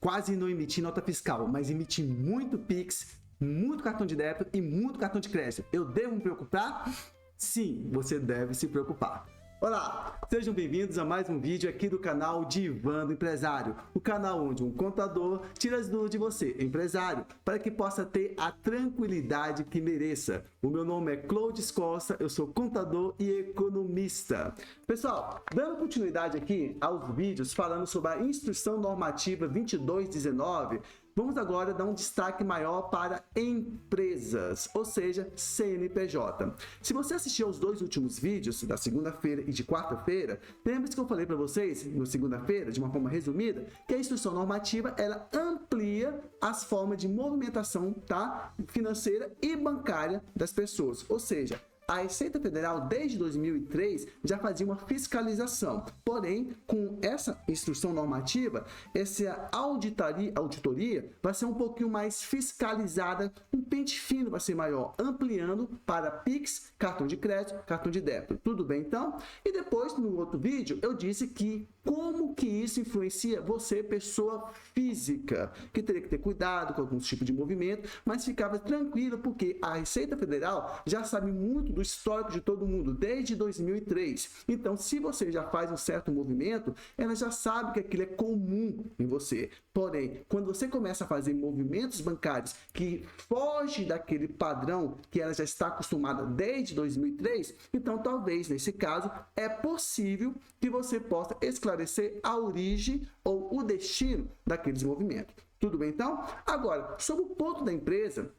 quase não emitir nota fiscal, mas emitir muito Pix, muito cartão de débito e muito cartão de crédito. Eu devo me preocupar? Sim, você deve se preocupar. Olá, sejam bem-vindos a mais um vídeo aqui do canal Divã do Empresário, o canal onde um contador tira as dúvidas de você, empresário, para que possa ter a tranquilidade que mereça. O meu nome é Clodes Costa, eu sou contador e economista. Pessoal, dando continuidade aqui aos vídeos falando sobre a Instrução Normativa 2219, vamos agora dar um destaque maior para empresas, ou seja, CNPJ. Se você assistiu aos dois últimos vídeos, da segunda-feira e de quarta-feira, lembre-se que eu falei para vocês, na segunda-feira, de uma forma resumida, que a instrução normativa, ela amplia as formas de movimentação, tá, financeira e bancária das pessoas, ou seja, a Receita Federal, desde 2003, já fazia uma fiscalização. Porém, com essa instrução normativa, essa auditoria vai ser um pouquinho mais fiscalizada, um pente fino vai ser maior, ampliando para Pix, cartão de crédito, cartão de débito. Tudo bem, então? E depois, no outro vídeo, eu disse que como que isso influencia você, pessoa física, que teria que ter cuidado com alguns tipos de movimento, mas ficava tranquilo porque a Receita Federal já sabe muito do histórico de todo mundo, desde 2003. Então, se você já faz um certo movimento, ela já sabe que aquilo é comum em você. Porém, quando você começa a fazer movimentos bancários que fogem daquele padrão que ela já está acostumada desde 2003, então talvez, nesse caso, é possível que você possa esclarecer a origem ou o destino daqueles movimentos. Tudo bem, então? Agora, sobre o ponto da empresa,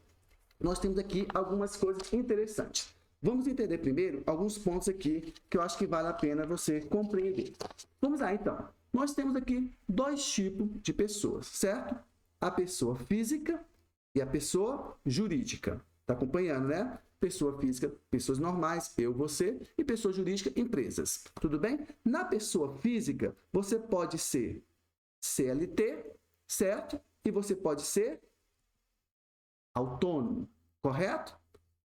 nós temos aqui algumas coisas interessantes. Vamos entender primeiro alguns pontos aqui que eu acho que vale a pena você compreender. Vamos lá, então. Nós temos aqui dois tipos de pessoas, certo? A pessoa física e a pessoa jurídica. Tá acompanhando, né? Pessoa física, pessoas normais, eu, você, e pessoa jurídica, empresas. Tudo bem? Na pessoa física, você pode ser CLT, certo? E você pode ser autônomo, correto?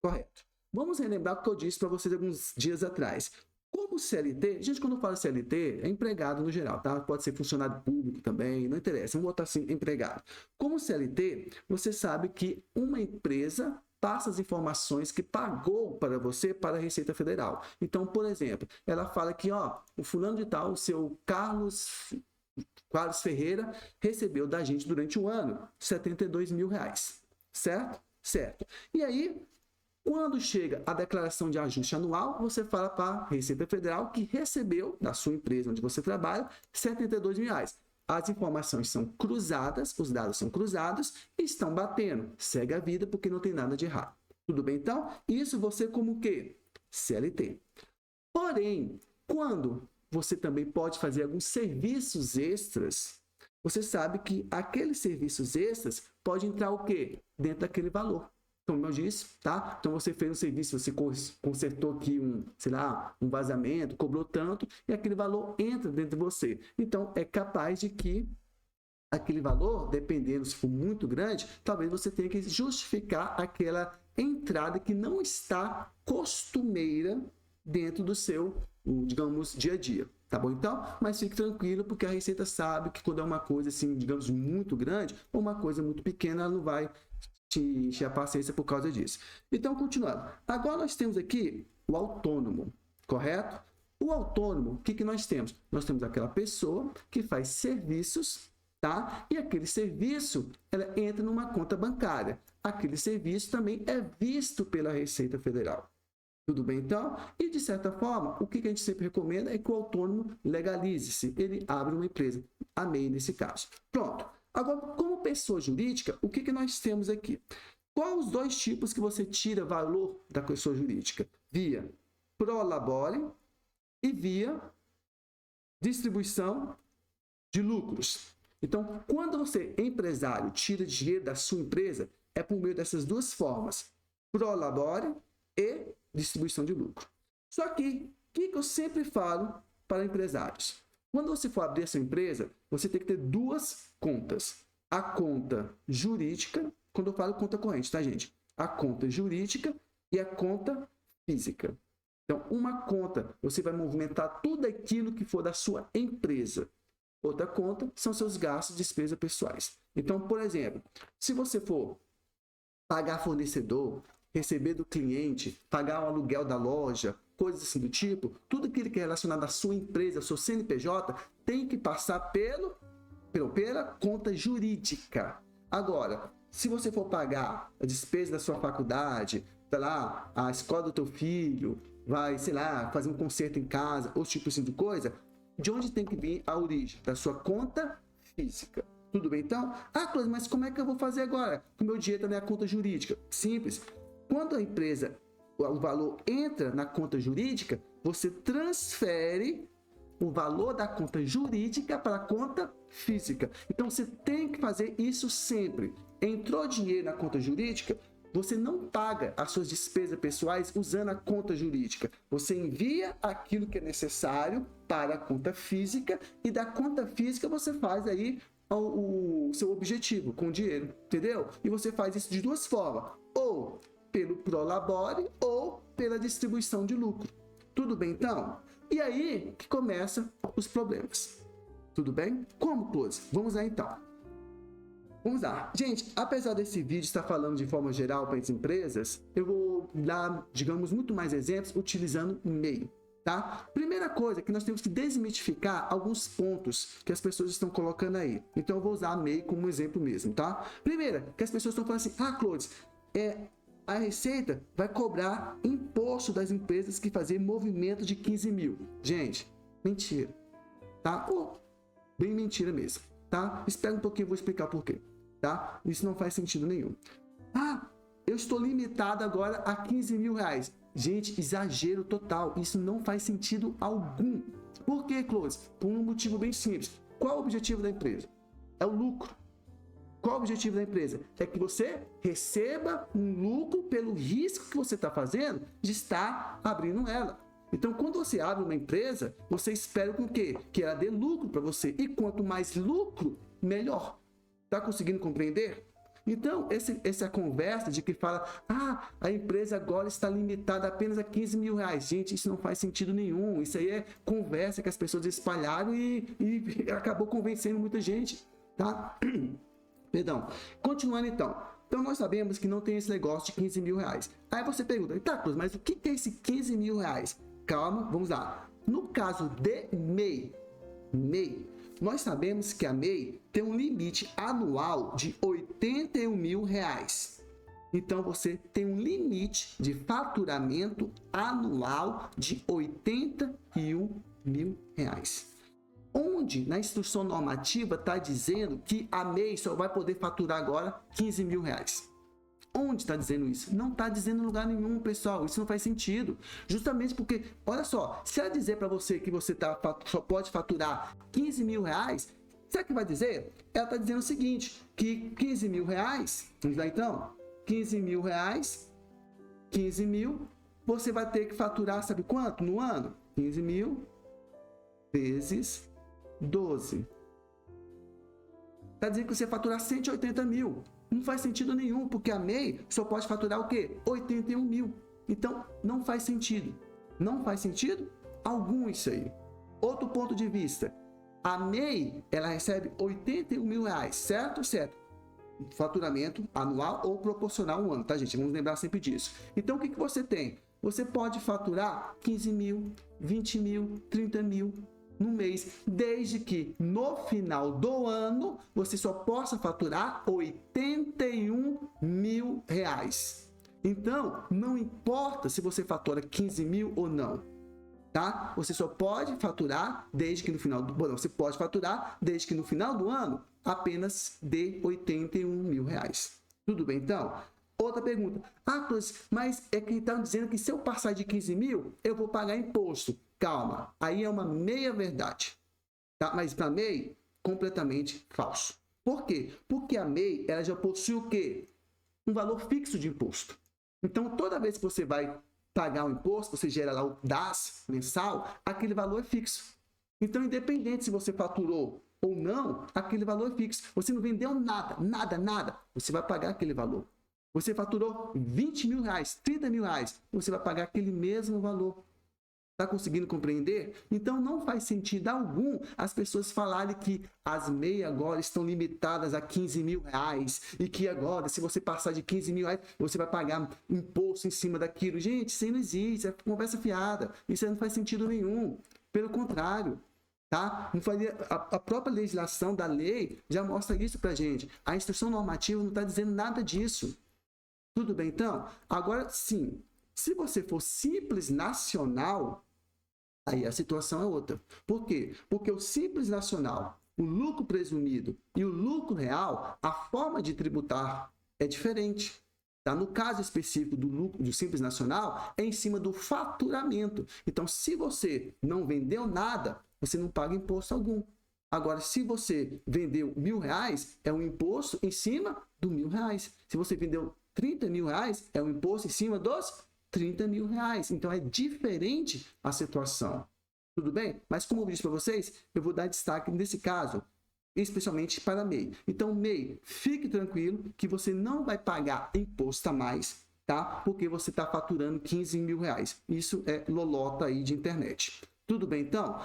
Correto. Vamos relembrar o que eu disse para vocês alguns dias atrás. Como CLT, gente, quando eu falo CLT, é empregado no geral, tá? Pode ser funcionário público também, não interessa, vamos botar assim, empregado. Como CLT, você sabe que uma empresa passa as informações que pagou para você para a Receita Federal. Então, por exemplo, ela fala que, ó, o fulano de tal, o seu Carlos Ferreira, recebeu da gente durante um ano R$72 mil, certo? Certo. E aí, quando chega a declaração de ajuste anual, você fala para a Receita Federal que recebeu da sua empresa onde você trabalha R$72 mil. As informações são cruzadas, os dados são cruzados e estão batendo. Segue a vida porque não tem nada de errado. Tudo bem, então? Isso você como o quê? CLT. Porém, quando você também pode fazer alguns serviços extras, você sabe que aqueles serviços extras pode entrar o quê? Dentro daquele valor. Como eu disse, tá? Então você fez um serviço, você consertou aqui um vazamento, cobrou tanto, e aquele valor entra dentro de você. Então é capaz de que aquele valor, dependendo se for muito grande, talvez você tenha que justificar aquela entrada que não está costumeira dentro do seu, digamos, dia a dia. Tá bom, então? Mas fique tranquilo, porque a Receita sabe que quando é uma coisa, assim, digamos, muito grande, ou uma coisa muito pequena, ela não vai te encher a paciência por causa disso. Então, continuando. Agora nós temos aqui o autônomo, correto? O autônomo, o que nós temos? Nós temos aquela pessoa que faz serviços, tá? E aquele serviço, ela entra numa conta bancária. Aquele serviço também é visto pela Receita Federal. Tudo bem, então? E, de certa forma, o que a gente sempre recomenda é que o autônomo legalize-se. Ele abre uma empresa. A MEI, nesse caso. Pronto. Agora, como pessoa jurídica, o que nós temos aqui? Quais os dois tipos que você tira valor da pessoa jurídica? Via prolabore e via distribuição de lucros. Então, quando você, empresário, tira dinheiro da sua empresa, é por meio dessas duas formas. Prolabore e distribuição de lucro. Só que, o que eu sempre falo para empresários? Quando você for abrir a sua empresa, você tem que ter duas contas. A conta jurídica, quando eu falo conta corrente, tá, gente? A conta jurídica e a conta física. Então, uma conta, você vai movimentar tudo aquilo que for da sua empresa. Outra conta são seus gastos e despesas pessoais. Então, por exemplo, se você for pagar fornecedor, receber do cliente, pagar o aluguel da loja, coisas assim do tipo, tudo aquilo que é relacionado à sua empresa, ao seu CNPJ, tem que passar pela conta jurídica. Agora, se você for pagar a despesa da sua faculdade, tá lá, a escola do teu filho, vai, sei lá, fazer um concerto em casa, ou tipo assim de coisa, de onde tem que vir a origem? Da sua conta física. Tudo bem então? Ah, Cláudio, mas como é que eu vou fazer agora? O meu dinheiro está na conta jurídica. Simples. Quando a empresa, o valor entra na conta jurídica, você transfere o valor da conta jurídica para a conta física. Então você tem que fazer isso sempre. Entrou dinheiro na conta jurídica, você não paga as suas despesas pessoais usando a conta jurídica. Você envia aquilo que é necessário para a conta física e da conta física você faz aí o seu objetivo com o dinheiro, entendeu? E você faz isso de duas formas, ou pelo prolabore ou pela distribuição de lucro. Tudo bem então? E aí que começam os problemas. Tudo bem? Como, Close? Vamos lá então. Vamos lá. Gente, apesar desse vídeo estar falando de forma geral para as empresas, eu vou dar, digamos, muito mais exemplos utilizando o MEI, tá? Primeira coisa é que nós temos que desmitificar alguns pontos que as pessoas estão colocando aí. Então eu vou usar a MEI como exemplo mesmo, tá? Primeira, que as pessoas estão falando assim, Close, a Receita vai cobrar imposto das empresas que fazem movimento de 15 mil. Gente, mentira, tá? Bem mentira mesmo, tá? Espera um pouquinho, eu vou explicar por quê. Tá? Isso não faz sentido nenhum. Eu estou limitado agora a 15 mil reais. Gente, exagero total. Isso não faz sentido algum. Por quê, Close? Por um motivo bem simples. Qual é o objetivo da empresa? É o lucro. Qual é o objetivo da empresa? É que você receba um lucro pelo risco que você está fazendo de estar abrindo ela. Então, quando você abre uma empresa, você espera com o quê? Que ela dê lucro para você. E quanto mais lucro, melhor. Está conseguindo compreender? Então, essa conversa de que fala, a empresa agora está limitada apenas a 15 mil reais. Gente, isso não faz sentido nenhum. Isso aí é conversa que as pessoas espalharam e acabou convencendo muita gente, tá? Perdão. Continuando então. Então, nós sabemos que não tem esse negócio de 15 mil reais. Aí você pergunta, tá, Cruz, mas o que é esse 15 mil reais? Calma, vamos lá. No caso de MEI, nós sabemos que a MEI tem um limite anual de 81 mil reais. Então, você tem um limite de faturamento anual de 81 mil reais. Onde na instrução normativa está dizendo que a MEI só vai poder faturar agora 15 mil reais. Onde está dizendo isso? Não está dizendo em lugar nenhum, pessoal. Isso não faz sentido. Justamente porque, olha só, se ela dizer para você que você só pode faturar 15 mil reais, sabe o que vai dizer? Ela está dizendo o seguinte, que 15 mil reais, vamos lá então, 15 mil reais, 15 mil, você vai ter que faturar, sabe quanto no ano? 15 mil vezes 12. Está dizendo que você vai faturar 180 mil. Não faz sentido nenhum, porque a MEI só pode faturar o quê? 81 mil. Então, não faz sentido. Não faz sentido algum isso aí. Outro ponto de vista. A MEI, ela recebe 81 mil reais, certo? Certo. Faturamento anual ou proporcional ao ano, tá, gente? Vamos lembrar sempre disso. Então, o que você tem? Você pode faturar 15 mil, 20 mil, 30 mil no mês, desde que no final do ano você só possa faturar 81 mil reais. Então, não importa se você fatura 15 mil ou não, tá? Você só pode faturar desde que no final do ano, você pode faturar desde que no final do ano apenas de 81 mil reais. Tudo bem, então? Outra pergunta. Mas é que estão dizendo que se eu passar de 15 mil, eu vou pagar imposto. Calma, aí é uma meia-verdade, tá? Mas para a MEI, completamente falso. Por quê? Porque a MEI, ela já possui o quê? Um valor fixo de imposto. Então, toda vez que você vai pagar o imposto, você gera lá o DAS mensal, aquele valor é fixo. Então, independente se você faturou ou não, aquele valor é fixo. Você não vendeu nada, você vai pagar aquele valor. Você faturou 20 mil reais, 30 mil reais, você vai pagar aquele mesmo valor. Está conseguindo compreender? Então, não faz sentido algum as pessoas falarem que as MEI agora estão limitadas a R$15.000 e que agora, se você passar de R$15.000, você vai pagar imposto em cima daquilo. Gente, isso aí não existe, é conversa fiada. Isso aí não faz sentido nenhum. Pelo contrário, tá? A própria legislação da lei já mostra isso para a gente. A instrução normativa não está dizendo nada disso. Tudo bem, então? Agora, sim, se você for simples nacional, aí a situação é outra. Por quê? Porque o simples nacional, o lucro presumido e o lucro real, a forma de tributar é diferente. Tá? No caso específico do lucro do simples nacional, é em cima do faturamento. Então, se você não vendeu nada, você não paga imposto algum. Agora, se você vendeu R$1.000, é um imposto em cima do R$1.000. Se você vendeu R$30.000, é um imposto em cima dos R$30.000. Então, é diferente a situação. Tudo bem? Mas, como eu disse para vocês, eu vou dar destaque nesse caso, especialmente para MEI. Então, MEI, fique tranquilo que você não vai pagar imposto a mais, tá? Porque você está faturando R$15.000. Isso é lolota aí de internet. Tudo bem, então?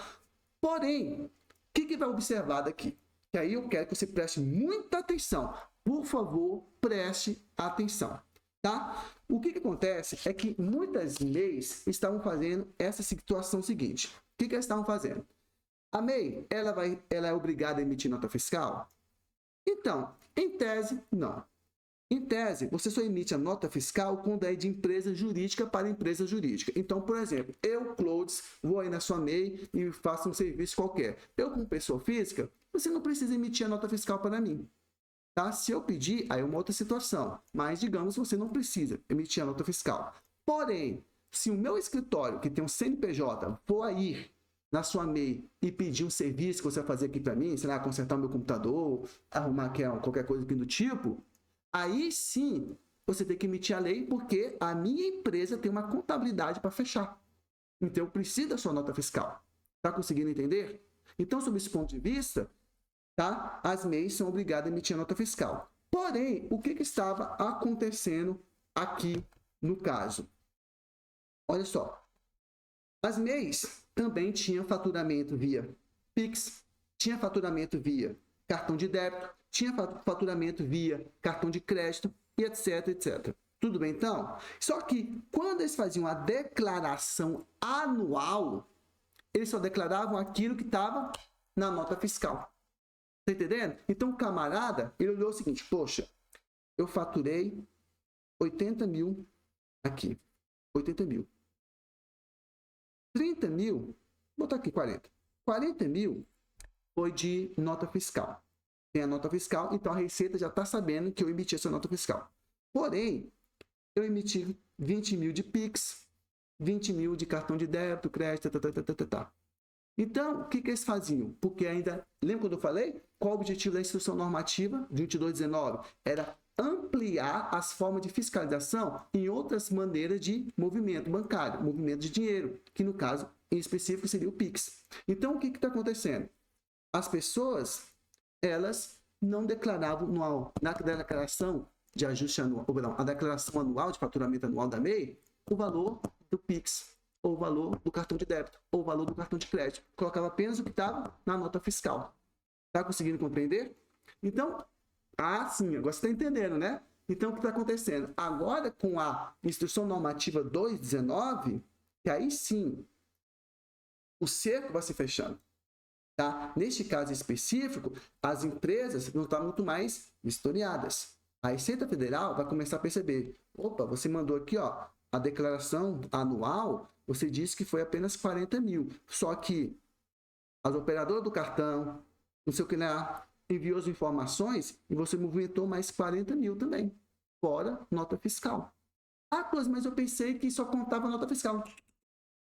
Porém, o que vai observar daqui? Que aí eu quero que você preste muita atenção. Por favor, preste atenção, tá? O que acontece é que muitas MEIs estavam fazendo essa situação seguinte. O que elas estavam fazendo? A MEI, ela é obrigada a emitir nota fiscal? Então, em tese, não. Em tese, você só emite a nota fiscal quando é de empresa jurídica para empresa jurídica. Então, por exemplo, eu, Cloudes, vou aí na sua MEI e faço um serviço qualquer. Eu, como pessoa física, você não precisa emitir a nota fiscal para mim. Tá? Se eu pedir, aí é uma outra situação. Mas, digamos, você não precisa emitir a nota fiscal. Porém, se o meu escritório, que tem um CNPJ, for aí na sua MEI e pedir um serviço que você vai fazer aqui para mim, sei lá, consertar o meu computador, arrumar qualquer coisa aqui do tipo, aí sim você tem que emitir a lei, porque a minha empresa tem uma contabilidade para fechar. Então, eu preciso da sua nota fiscal. Está conseguindo entender? Então, sob esse ponto de vista, tá? As MEIs são obrigadas a emitir a nota fiscal. Porém, o que estava acontecendo aqui no caso? Olha só. As MEIs também tinham faturamento via Pix, tinha faturamento via cartão de débito, tinha faturamento via cartão de crédito e etc, etc. Tudo bem, então? Só que quando eles faziam a declaração anual, eles só declaravam aquilo que estava na nota fiscal. Tá entendendo? Então, o camarada, ele olhou o seguinte, poxa, eu faturei 80.000 aqui, 80.000. 30.000, vou botar aqui 40. 40.000 foi de nota fiscal. Tem a nota fiscal, então a Receita já está sabendo que eu emiti essa nota fiscal. Porém, eu emiti 20.000 de Pix, 20.000 de cartão de débito, crédito, tá. Então, o que eles faziam? Porque ainda, lembra quando eu falei? Qual o objetivo da instrução normativa de 2219? Era ampliar as formas de fiscalização em outras maneiras de movimento bancário, movimento de dinheiro, que no caso, em específico, seria o Pix. Então, o que está acontecendo? As pessoas, elas não declaravam na declaração de ajuste anual, a declaração anual de faturamento anual da MEI, o valor do Pix, ou o valor do cartão de débito, ou o valor do cartão de crédito. Colocava apenas o que estava na nota fiscal. Está conseguindo compreender? Então, sim, agora você está entendendo, né? Então, o que está acontecendo? Agora, com a Instrução Normativa 219, que aí sim, o cerco vai se fechando. Tá? Neste caso específico, as empresas vão estar muito mais vistoriadas. A Receita Federal vai começar a perceber, opa, você mandou aqui, ó, a declaração anual, você disse que foi apenas 40.000. Só que as operadoras do cartão, não sei o que lá, enviou as informações e você movimentou mais 40.000 também, fora nota fiscal. Ah, Close, mas eu pensei que só contava nota fiscal.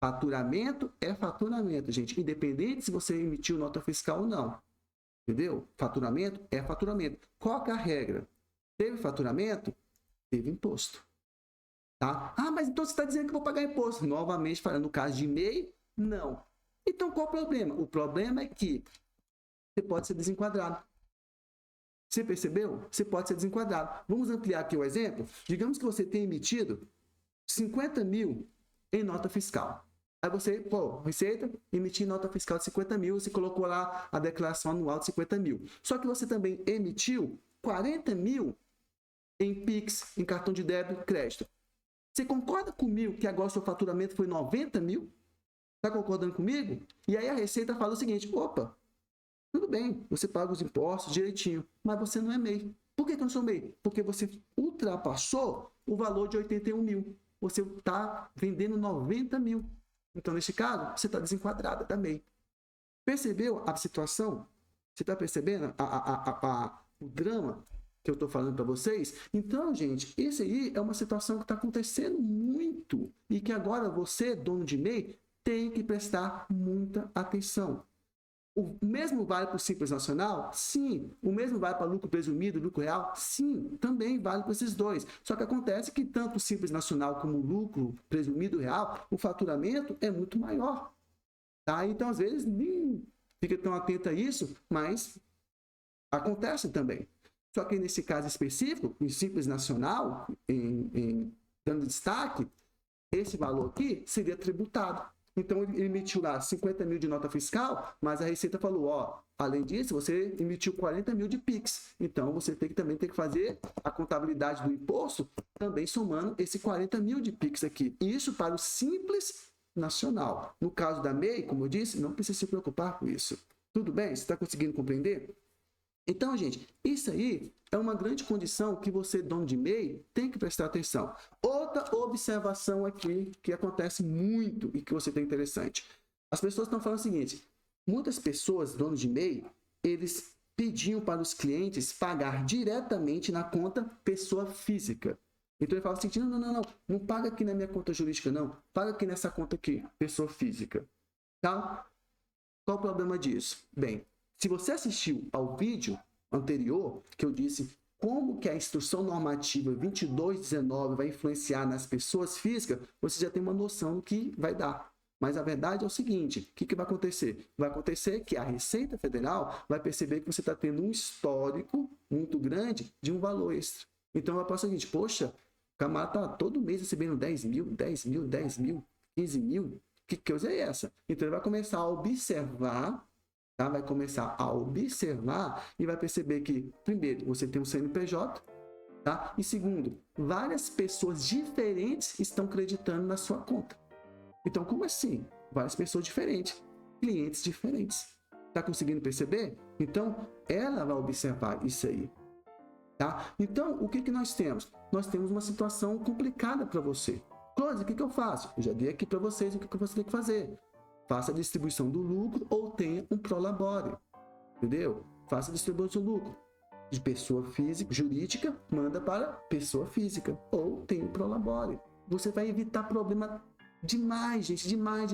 Faturamento é faturamento, gente, independente se você emitiu nota fiscal ou não. Entendeu? Faturamento é faturamento. Qual que é a regra? Teve faturamento? Teve imposto. Tá? Ah, mas então você está dizendo que eu vou pagar imposto. Novamente, falando no caso de MEI, não. Então, qual o problema? O problema é que você pode ser desenquadrado. Você percebeu? Você pode ser desenquadrado. Vamos ampliar aqui o exemplo? Digamos que você tenha emitido 50.000 em nota fiscal. Aí você, pô, Receita, emitir nota fiscal de 50 mil, você colocou lá a declaração anual de 50 mil. Só que você também emitiu 40 mil em Pix, em cartão de débito e crédito. Você concorda comigo que agora seu faturamento foi 90 mil? Tá concordando comigo? E aí a Receita fala o seguinte, opa, tudo bem, você paga os impostos direitinho, mas você não é MEI. Por que eu não sou MEI? Porque você ultrapassou o valor de 81 mil. Você está vendendo 90 mil. Então, neste caso, você está desenquadrada da MEI. Percebeu a situação? Você está percebendo o drama que eu estou falando para vocês? Então, gente, isso aí é uma situação que está acontecendo muito e que agora você, dono de MEI, tem que prestar muita atenção. O mesmo vale para o Simples Nacional? Sim. O mesmo vale para lucro presumido, lucro real? Sim. Também vale para esses dois. Só que acontece que tanto o Simples Nacional como o lucro presumido real, o faturamento é muito maior. Tá? Então, às vezes, nem fica tão atento a isso, mas acontece também. Só que nesse caso específico, o Simples Nacional, dando destaque, esse valor aqui seria tributado. Então, ele emitiu lá 50 mil de nota fiscal, mas a Receita falou, ó, além disso, você emitiu 40 mil de PIX. Então, você também tem que fazer a contabilidade do imposto, também somando esse 40 mil de PIX aqui. Isso para o Simples Nacional. No caso da MEI, como eu disse, não precisa se preocupar com isso. Tudo bem? Você está conseguindo compreender? Então, gente, isso aí é uma grande condição que você, dono de MEI, tem que prestar atenção. Outra observação aqui que acontece muito e que você tem interessante. As pessoas estão falando o seguinte, muitas pessoas, donos de MEI, eles pediam para os clientes pagar diretamente na conta pessoa física. Então ele fala assim, não paga aqui na minha conta jurídica não, paga aqui nessa conta aqui, pessoa física. Tá? Qual o problema disso? Bem, se você assistiu ao vídeo anterior, que eu disse como que a instrução normativa 2219 vai influenciar nas pessoas físicas, você já tem uma noção do que vai dar. Mas a verdade é o seguinte, o que vai acontecer? Vai acontecer que a Receita Federal vai perceber que você está tendo um histórico muito grande de um valor extra. Então vai passar o seguinte, poxa, o camarada está todo mês recebendo 10 mil, 10 mil, 10 mil, 15 mil, que coisa é essa? Então ele vai começar a observar, tá? Vai começar a observar e vai perceber que, primeiro, você tem um CNPJ, tá? E segundo, várias pessoas diferentes estão creditando na sua conta. Então, como assim? Várias pessoas diferentes, clientes diferentes. Tá conseguindo perceber? Então, ela vai observar isso aí. Tá? Então, o que nós temos? Nós temos uma situação complicada para você. Close, o que eu faço? Eu já dei aqui para vocês o que você tem que fazer. Faça a distribuição do lucro ou tenha um prolabore. Entendeu? Faça a distribuição do lucro. De pessoa física, jurídica, manda para pessoa física. Ou tenha um prolabore. Você vai evitar problema demais, gente. Demais.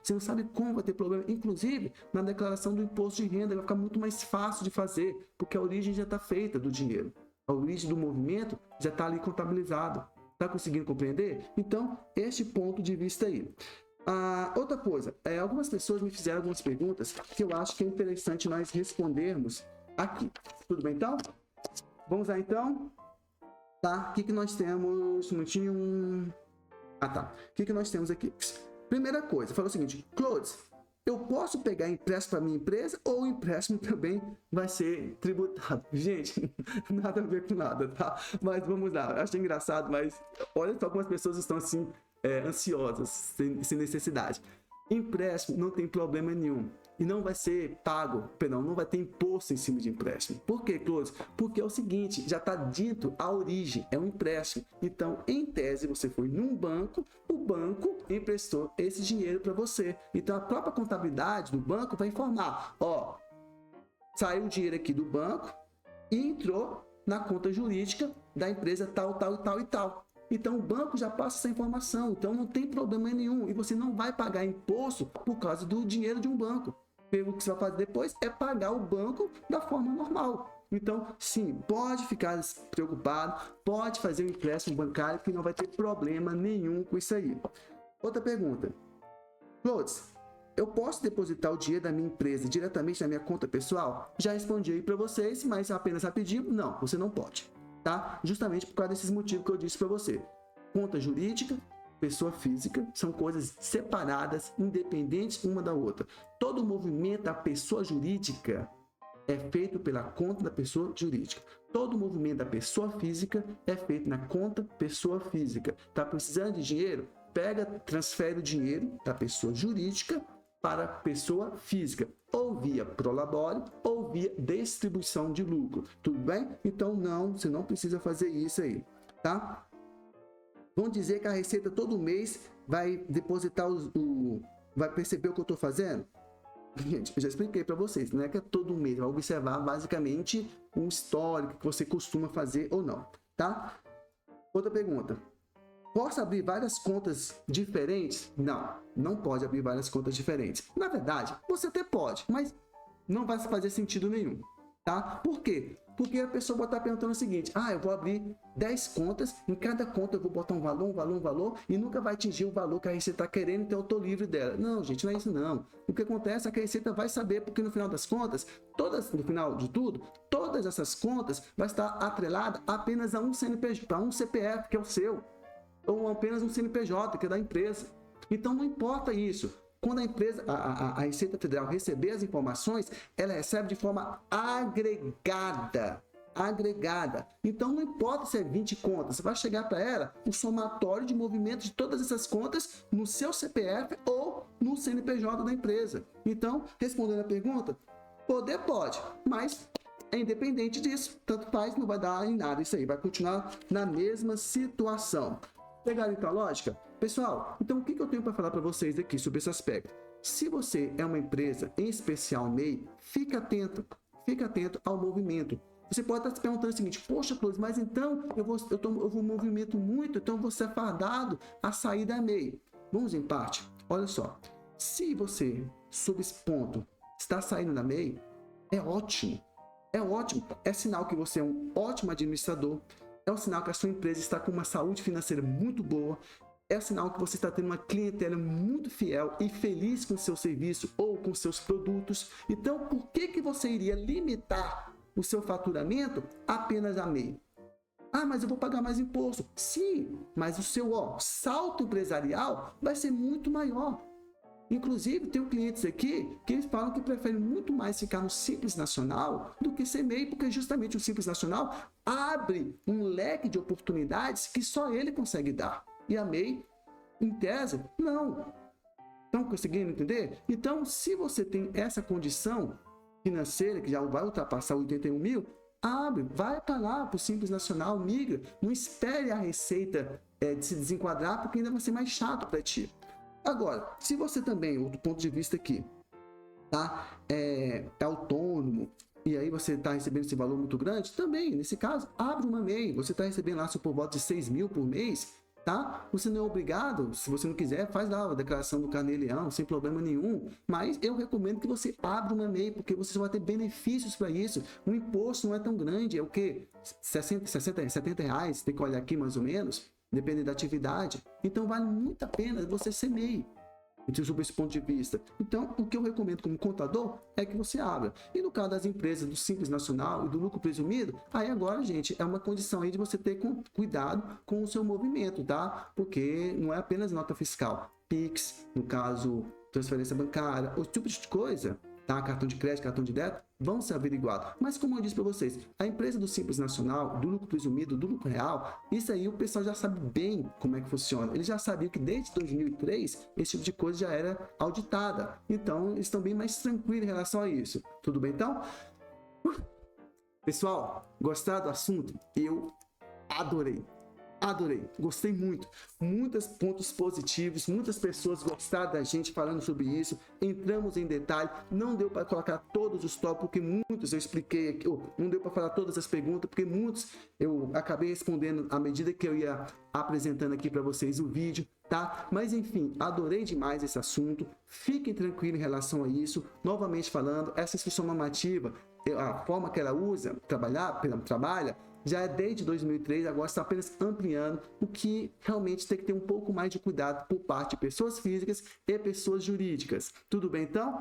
Você não sabe como vai ter problema. Inclusive, na declaração do imposto de renda, vai ficar muito mais fácil de fazer, porque a origem já está feita do dinheiro. A origem do movimento já está ali contabilizado. Está conseguindo compreender? Então, este ponto de vista aí. Outra coisa, algumas pessoas me fizeram algumas perguntas que eu acho que é interessante nós respondermos aqui. Tudo bem, então? Vamos lá, então? Tá? O que nós temos? Um minutinho. Tá. O que nós temos aqui? Primeira coisa, falou o seguinte, Claude, eu posso pegar empréstimo para minha empresa ou o empréstimo também vai ser tributado? Gente, nada a ver com nada, tá? Mas vamos lá, eu achei engraçado, mas olha só como as pessoas estão assim, ansiosas, sem necessidade. Empréstimo não tem problema nenhum. E não vai ser pago, não vai ter imposto em cima de empréstimo. Por quê, Close? Porque é o seguinte, já está dito a origem, é um empréstimo. Então, em tese, você foi num banco, o banco emprestou esse dinheiro para você. Então, a própria contabilidade do banco vai informar, ó, saiu o dinheiro aqui do banco e entrou na conta jurídica da empresa tal. Então, o banco já passa essa informação, então não tem problema nenhum. E você não vai pagar imposto por causa do dinheiro de um banco. O que você vai fazer depois é pagar o banco da forma normal. Então, sim, pode ficar preocupado, pode fazer um empréstimo bancário que não vai ter problema nenhum com isso aí. Outra pergunta. Lourdes, eu posso depositar o dinheiro da minha empresa diretamente na minha conta pessoal? Já respondi aí para vocês, mas apenas rapidinho, não, você não pode. Tá? Justamente por causa desses motivos que eu disse para você. Conta jurídica, pessoa física, são coisas separadas, independentes uma da outra. Todo o movimento da pessoa jurídica é feito pela conta da pessoa jurídica. Todo o movimento da pessoa física é feito na conta pessoa física. Tá precisando de dinheiro? Pega, transfere o dinheiro da pessoa jurídica para a pessoa física, ou via prolabore, ou via distribuição de lucro. Tudo bem? Então, não, você não precisa fazer isso aí, tá? Vão dizer que a Receita todo mês vai depositar vai perceber o que eu estou fazendo? Gente, eu já expliquei para vocês, não é que é todo mês, vai observar basicamente um histórico que você costuma fazer ou não, tá? Outra pergunta. Posso abrir várias contas diferentes? Não, não pode abrir várias contas diferentes. Na verdade, você até pode, mas não vai fazer sentido nenhum, tá? Por quê? Porque a pessoa vai estar perguntando o seguinte: eu vou abrir 10 contas, em cada conta eu vou botar um valor, e nunca vai atingir o valor que a Receita está querendo, então eu estou livre dela. Não, gente, não é isso não. O que acontece é que a Receita vai saber, porque no final das contas, no final de tudo, todas essas contas vai estar atrelada apenas a um CNPJ, a um CPF, que é o seu, ou apenas um CNPJ, que é da empresa. Então não importa isso. Quando a empresa, a Receita Federal receber as informações, ela recebe de forma agregada. Então não importa se é 20 contas, você vai chegar para ela o somatório de movimentos de todas essas contas no seu CPF ou no CNPJ da empresa. Então, respondendo a pergunta, poder pode, mas é independente disso, tanto faz, não vai dar em nada isso aí, vai continuar na mesma situação. Pegaram então a lógica? Pessoal, então o que eu tenho para falar para vocês aqui sobre esse aspecto? Se você é uma empresa, em especial MEI, fica atento ao movimento. Você pode estar se perguntando o seguinte: poxa, Close, mas então eu vou movimento muito, então eu vou ser fardado a sair da MEI. Vamos em parte. Olha só, se você, sob esse ponto, está saindo da MEI, é ótimo. É sinal que você é um ótimo administrador. É um sinal que a sua empresa está com uma saúde financeira muito boa. É um sinal que você está tendo uma clientela muito fiel e feliz com o seu serviço ou com seus produtos. Então, por que você iria limitar o seu faturamento apenas a MEI? Mas eu vou pagar mais imposto. Sim, mas o seu salto empresarial vai ser muito maior. Inclusive, tenho clientes aqui que eles falam que preferem muito mais ficar no Simples Nacional do que ser MEI, porque justamente o Simples Nacional abre um leque de oportunidades que só ele consegue dar. E a MEI, em tese, não. Estão conseguindo entender? Então, se você tem essa condição financeira, que já vai ultrapassar 81 mil, vai para lá, para o Simples Nacional, migra. Não espere a Receita de se desenquadrar, porque ainda vai ser mais chato para ti. Agora, se você também, outro ponto de vista aqui, tá? É autônomo, e aí você está recebendo esse valor muito grande, também, nesse caso, abre uma MEI. Você está recebendo lá por volta de 6 mil por mês, tá? Você não é obrigado, se você não quiser, faz lá a declaração do Carnê-Leão, sem problema nenhum, mas eu recomendo que você abra uma MEI, porque você vai ter benefícios para isso. O imposto não é tão grande, é o quê? 70 reais, tem que olhar aqui mais ou menos, depende da atividade. Então vale muito a pena você ser MEI, sob esse ponto de vista. Então, o que eu recomendo como contador é que você abra. E no caso das empresas do Simples Nacional e do lucro presumido, aí agora, gente, é uma condição aí de você ter cuidado com o seu movimento, tá? Porque não é apenas nota fiscal. Pix, no caso, transferência bancária, os tipos de coisa, tá? Cartão de crédito, cartão de débito, vão ser averiguados. Mas como eu disse para vocês, a empresa do Simples Nacional, do lucro presumido, do lucro real, isso aí o pessoal já sabe bem como é que funciona. Eles já sabiam que desde 2003 esse tipo de coisa já era auditada. Então, eles estão bem mais tranquilos em relação a isso. Tudo bem, então? Pessoal, gostaram do assunto? Eu adorei. Gostei muito. Muitos pontos positivos, muitas pessoas gostaram da gente falando sobre isso. Entramos em detalhe, não deu para colocar todos os tópicos, porque muitos eu expliquei aqui, não deu para falar todas as perguntas, porque muitos eu acabei respondendo à medida que eu ia apresentando aqui para vocês o vídeo, tá? Mas enfim, adorei demais esse assunto. Fiquem tranquilos em relação a isso. Novamente falando, essa instrução normativa, a forma que ela usa, trabalha, já é desde 2003, agora está apenas ampliando, o que realmente tem que ter um pouco mais de cuidado por parte de pessoas físicas e pessoas jurídicas. Tudo bem, então?